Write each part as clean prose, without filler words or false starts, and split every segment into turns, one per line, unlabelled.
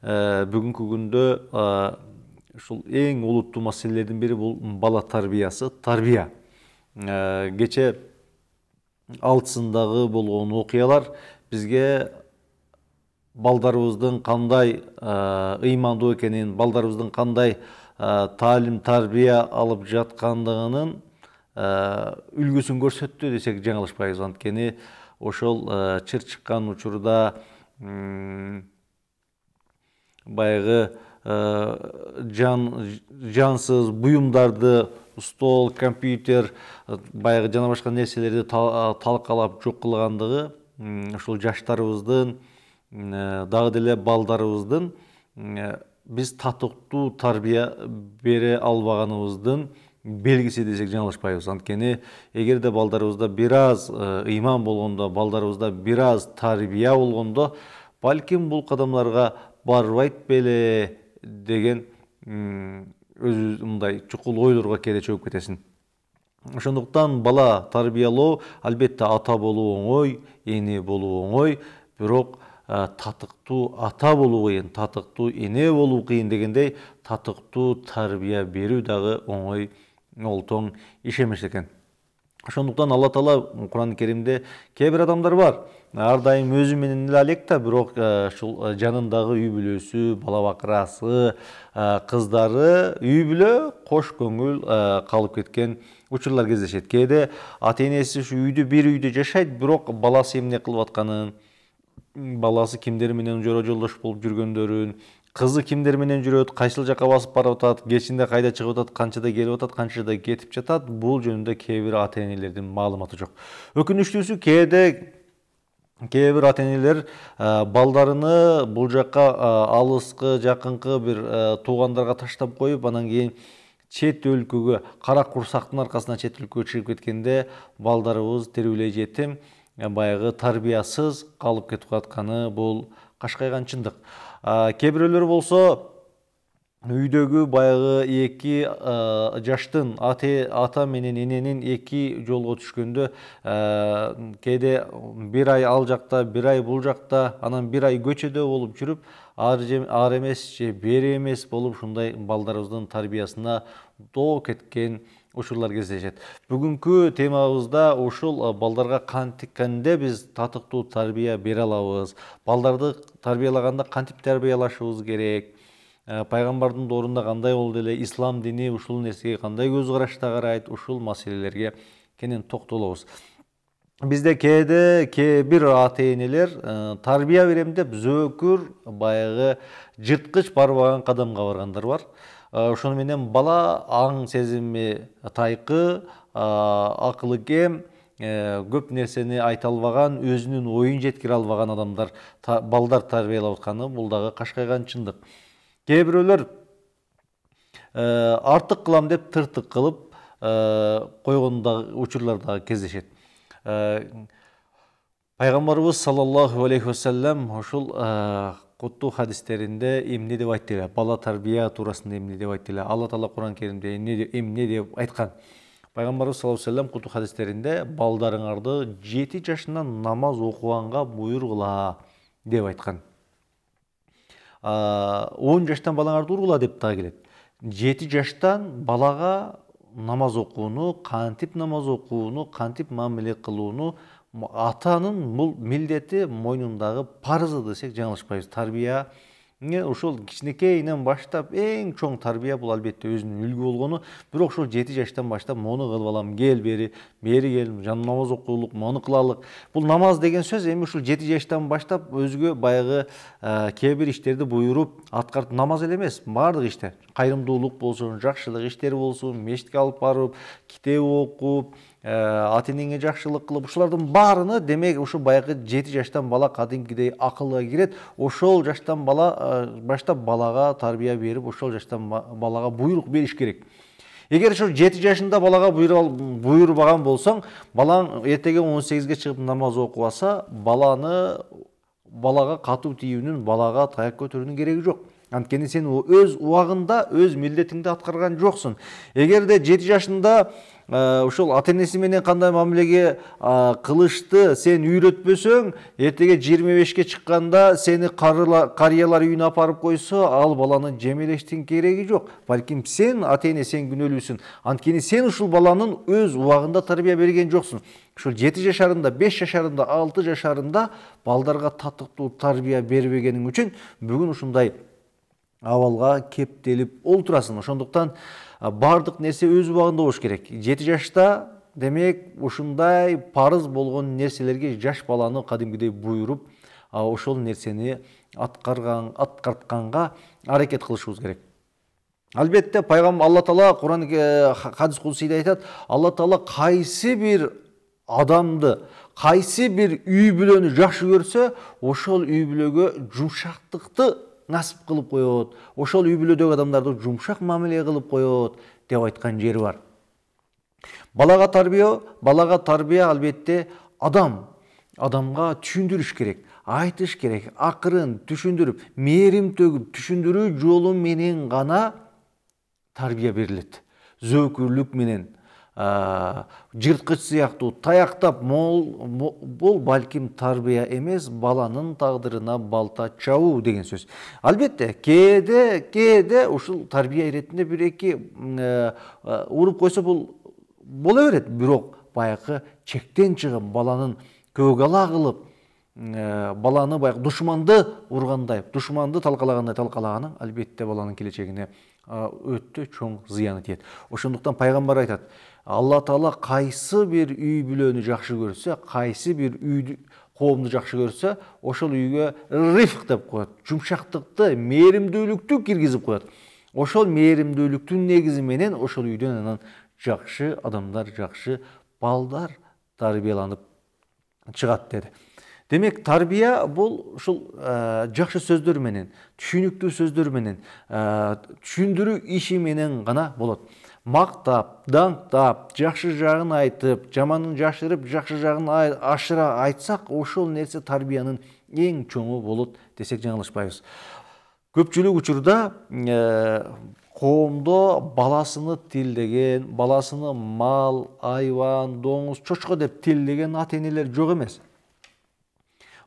бүгүнкү күндө ушул эң олуттуу маселелердин бири бул бала тарбиясы, тарбия. Кече Алтысындагы болгон окуялар бизге балдарыбыздын кандай ыймандуу экенин, балдарыбыздын кандай таалим, тарбия алып жаткандыгынын үлгүсүн көрсөттү десек жаңылышпайбыз. Анткени ошол чыр чыккан учурда баягы жансыз буюмдарды, стол, компьютер, баягы жана башка нерселерди талкалап жок кылгандыгы ушул жаштарыбыздын дагы деле балдарыбыздын биз татыктуу тарбия бере албаганыбыздын белгиси десек жаңылышпайбыз. Анткени эгерде балдарыбызда бир аз ыйман болгондо, балдарыбызда бир аз тарбия болгондо, балким бул кадамдарга барбайт беле деген өзү мындай чукул ойлорго кээде чөгүп кетесиң. Ошондуктан бала тарбиялоо албетте ата болуу оңой, эне болуу оңой, бирок татыктуу ата болуу кыйын, татыктуу эне болуу кыйын дегендей, татыктуу тарбия берүү дагы оңой олтоң иш эмес экен. Ошондуктан Алла Таала Куран Керимде кээ бир адамдар бар, ар дайым өзү менен эле алекта, бирок ушул жанындагы үй бүлөсү, бала бакырасы, кыздары үй бүлө кош көңүл калып кеткен учурлар кездешет. Кээде ата энеси ушу бир үйдө жашайт, бирок баласы эмне кылып атканын, баласы кимдер менен жора жолдош болуп жүргөндөрүн, кызы кимдер менен жүрөт, кайсыл жака басып барып атат, кечинде кайда чыгып атат, канчада келип атат, канчада кетип жатат, бул жөнүндө кээ бир ата энелердин маалыматы жок. Өкүнүчтүүсү кээ бир ата энелер балдарыны бул жака алыскы, жакынкы бир туугандарга таштап коюп, анан кийин чет өлкөгө, кара курсактын аркасынан чет өлкөгө чыгып кеткенде балдарыбыз тирүүлей жетим, баягы тарбиясыз калып кетип атканы бул кашкайган чындык. Кээ бирөөлөр болсо үйдөгү баягы эки жаштын, ата менен эненин эки жолго түшкөндө кээде бир ай ал жакта, бир ай бул жакта, анан бир ай көчөдө болуп жүрүп, ар эмес же бери эмес болуп, ушундай балдарыбыздын тарбиясына доо кеткен учурлар кездешет. Бүгүнкү темабызда ушул балдарга кантикенде биз татыктуу тарбия бере алабыз, балдарды тарбиялаганда кантип тарбиялашыбыз керек, пайгамбардын доорунда кандай болду эле, ислам дини ушул нерсеге кандай көз карашта карайт, ушул маселелерге кенен токтолобуз. Бизде кээде кээ бир ата энелер тарбия берем деп зөөкүр, баягы жырткыч барбаган кадамга баргандар бар. Ошону менен бала аң сезими тайкы, акылы кем, көп нерсени айта албаган, өзүнүн оюн жеткире албаган адамдар, балдар тарбиялап атканы бул дагы кашкайган чындык. Кээ бирөөлөр артык кылам деп тыртык кылып койгон учурлар дагы кездешет. Пайгамбарыбыз саллаллаху алейхи вассалам ушул куттуу хадистеринде эмне деп айтты эле, бала тарбия туурасында эмне деп айтты эле, Алла Таала Куран Керимде эмне деп айткан. Пайгамбарыбыз саллаллаху алейхи вассалам куттуу хадистеринде балдарыңарды 7 жашынан намаз окуганга буйругула деп айткан. 10 жаштан балаңарды ургула деп дагы келет. 7 жаштан балага намаз окууну, кантип намаз окууну, кантип мамиле кылууну атанын бул милдети, мойнундагы парызы десек жаңылышпайбыз. Тарбия ушул кичинекейинен баштап эң чоң тарбия бул албетте өзүнүн үлгү болгону, бирок ушул 7 жаштан баштап мону кылып алам, кел бери кел, намаз окуулук, мону кылалык. Бул намаз деген сөз эми ушул 7 жаштан баштап өзгө баягы кээ бир иштерди буйруп аткарып, намаз эле эмес, баардык иште, кайрымдуулук болсун, жакшылык иштери болсун, мечитке алып барып, китеп окуп, ата энеңе жакшылык кылып, ушулардын баарыны демек ушу баягы 7 жаштан бала кадимкидей акылга кирет. Ошол жаштан баштап балага тарбия берип, ошол жаштан балага буйрук бериш керек. Эгер ошо 7 жашында балага буйрубаган болсоң, балаң эртеге 18ге чыгып намаз окубаса, балага катуу тийүүнүн, балага таяк көтөрүүнүн кереги жок. Анткени сен өз убагында өз милдетиңди аткарган жоксуң. Эгерде 7 жашында ошол ата энеси менен кандай мамилеге кылышты сен үйрөтпөсөң, эртеге 25-ке чыкканда сени карыялар үйүнө апарып койсо, ал баланы жемелештин кереги жок. Балким сен ата эне сен күнөөлүүсүң. Анткени сен ушул баланын өз убагында тарбия берген жоксуң. Ушул 7 жашарында, 5 жашарында, 6 жашарында балдарга татыктуу тарбия бербегениң үчүн бүгүн ушундай абалга кептелип олтурасың. Ошондуктан бардык нерсе өз убагында болуш керек. 7 жашта демек ушундай парыз болгон нерселерге жаш баланы кадимгидей буйруп, ошол нерсени аткартканга аракет кылышыбыз керек. Албетте пайгамбар Алла Таала Куран хадис кудусийде айтат, Алла Таала кайсы бир адамды, кайсы бир үй бүлөнү жакшы көрсө, ошол үй бүлөгө жумшактыкты насып кылып коет. Ошол үй бүлөдөгү адамдарды жумшак мамиле кылып коет деп айткан жери бар. Балага тарбия албетте адамга түшүндүрүш керек, айтыш керек, акырын түшүндүрүп, мээрим төгүп түшүндүрүү жолу менен гана тарбия берилет. Зөөкүрлүк менен, жырткыч сыяктуу таяктап бул балким тарбия эмес, баланын тагдырына балта чабуу деген сөз. Албетте кээде ушул тарбия иретинде бир-эки уруп койсо бул боло берет, бирок баягы чектен чыгып баланын көгала кылып, баланы баягы душманды ургандай, душманды талкалаганы албетте баланын келечегине өтө чоң зыяны тиет. Ошондуктан пайгамбар айтат, Алла Таала кайсы бир үй бүлөнү жакшы көрсө, кайсы бир коомду жакшы көрсө, ошол үйгө рифк деп коет. Жумшактыкты, мээримдүүлүктү киргизип коет. Ошол мээримдүүлүктүн негизи менен ошол үйдөн анан жакшы адамдар, жакшы балдар тарбияланып чыгат деди. Демек, тарбия бул ушул жакшы сөздөр менен, түшүнүктүү сөздөр менен, түшүндүрүү иши менен гана болот. Мактап, даңктап, жакшы жагын айтып, жаманын жашырып, жакшы жагын ашыра айтсак, ошол нерсе тарбиянын эң чоңу болот десек жаңылышпайбыз. Көпчүлүк учурда коомдо баласыны тилдеген, баласыны мал, айван, доңуз, чочко деп тилдеген ата энелер жок эмес.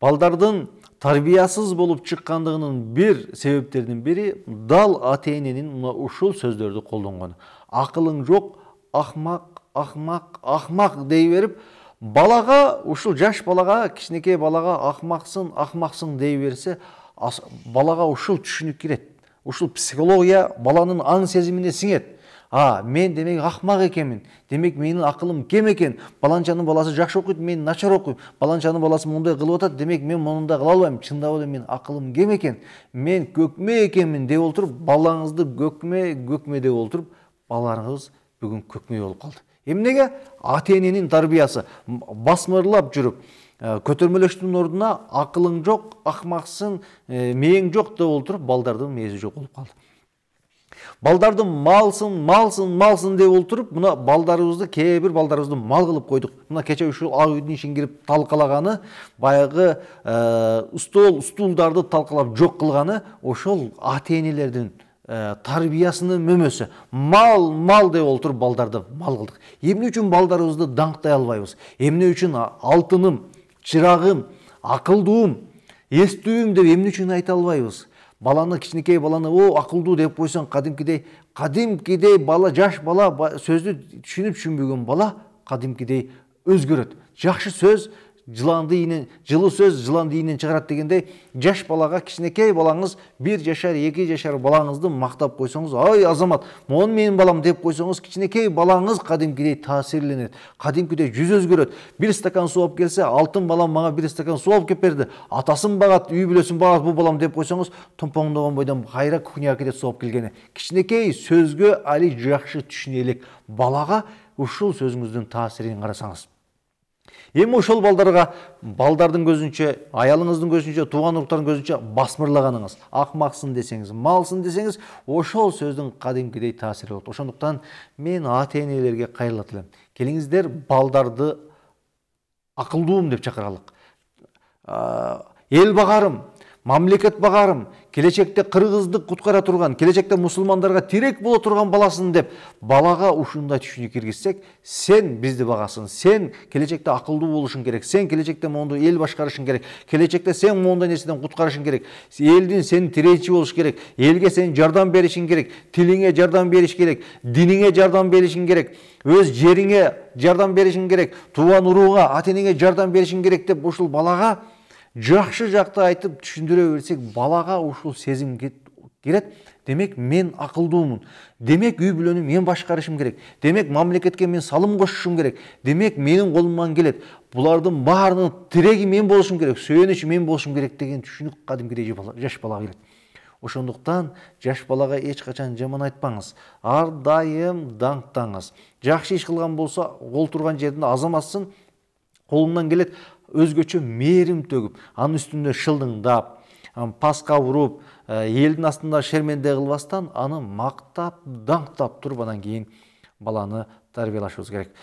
Балдардын тарбиясыз болуп чыккандыгынын бир себептеринин бири дал ата эненин ушул сөздөрдү колдонгону. Акылың жок, ахмак дей берип, балага, ушул жаш балага, кичинекей балага ахмаксың дей берсе, балага ушул түшүнүк кирет. Ушул психология баланын аң сезимине сиңет. Мен демек ахмак экенмин. Демек менин акылым кем экен. Баланчанын баласы жакшы окуйт, мен начар окуйм. Баланчанын баласы мындай кылып атат, демек мен мындай кыла албайм. Чындап эле мен акылым кем экен. Мен көкмө экенмин деп олтуруп, балаңызды көкмө деп олтуруп, балаңыз бүгүн көкмө болуп калды. Эмнеге? Ата эненин тарбиясы басмырлап жүрүп, көтөрмөлөштүн ордуна акылың жок, ахмаксың, мээң жок деп олтуруп, балдардын мээси жок болуп калды. Балдарды малсың деп олтуруп, мына балдарыбызды, кээ бир балдарыбызды мал кылып койдук. Мына кече ушул ак үйдүн ишин кирип талкалаганы, баягы стулдарды талкалап жок кылганы ошол ата энелердин тарбиясынын мөмөсү. Мал деп олтуруп балдарды мал кылдык. Эмне үчүн балдарыбызды даңктай албайбыз? Эмне үчүн алтыным, чырагым, акылдуум, эстүүм деп эмне үчүн айта албайбыз? Баланы, кичинекей баланы акылдуу деп койсоң, кадимкидей бала, жаш бала, сөздү түшүнбөгөн бала кадимкидей өзгөрөт. Жакшы сөз жылы сөз жыланды ийинен чыгарат дегендей, жаш балага, кичинекей балаңыз 1 жашар, 2 жашар балаңызды мактап койсоңуз, ай азамат, мону менин балам деп койсоңуз, кичинекей балаңыз кадимкидей таасирленет, кадимкидей жүз өзгөрөт. 1 стакан суу алып келсе, алтын балам мага 1 стакан суу алып кеп берди, атасын багат, үй бүлөсүн багат бул балам деп койсоңуз, томпоңдогон бойдон кайра кухняга суу алып келгени. Кичинекей сөзгө али жакшы түшүнө элек балага ушул сөзүңүздүн таасирин карасаңыз. Эми ошол балдардын көзүнчө, аялыңыздын көзүнчө, тууган уруктардын көзүнчө басмырлаганыңыз, акмаксың десеңиз, малсың десеңиз, ошол сөздүн кадимкидей таасири болот. Ошондуктан мен ата энелерге кайрылат элем. Келиңиздер, балдарды акылдуум деп чакыралык. Эл багарым, мамлекет багарым, келечекте кыргыздык куткара турган, келечекте мусулмандарга тирек боло турган баласын деп балага ушундай түшүнүк киргизсек, сен бизди багасың, сен келечекте акылдуу болушуң керек, сен келечекте моундай эл башкарышың керек, келечекте сен моундай нерседен куткарышың керек, элдин сенин тиречи болуш керек, элге сен жардам беришиң керек, тилиңе жардам бериш керек, диниңе жардам беришиң керек, өз жериңе жардам беришиң керек, тууган урууга, ата энеңе жардам беришиң керек деп ушул балага жакшы жакты айтып түшүндүрө берсек, балага ушул сезим кирет. Демек мен акылдуумун. Демек үй бүлөнү мен башкарышым керек. Демек мамлекетке мен салым кошушум керек. Демек менин колумдан келет. Булардын баарынын тиреги мен болушум керек, сүйөнүчү мен болушум керек деген түшүнүк кадимкидей жаш балага келет. Ошондуктан жаш балага эч качан жаман айтпаңыз. Ар дайым даңктаңыз. Жакшы иш кылган болсо, кол турган жеринде азаматсын, колуңдан келет, өзгөчө мээрим төгүп, анын үстүндө шылдыңдап, паска уруп, элдин астында шерменде кылбастан, аны мактап, даңктап туруп анан кийин баланы тарбиялашыбыз керек.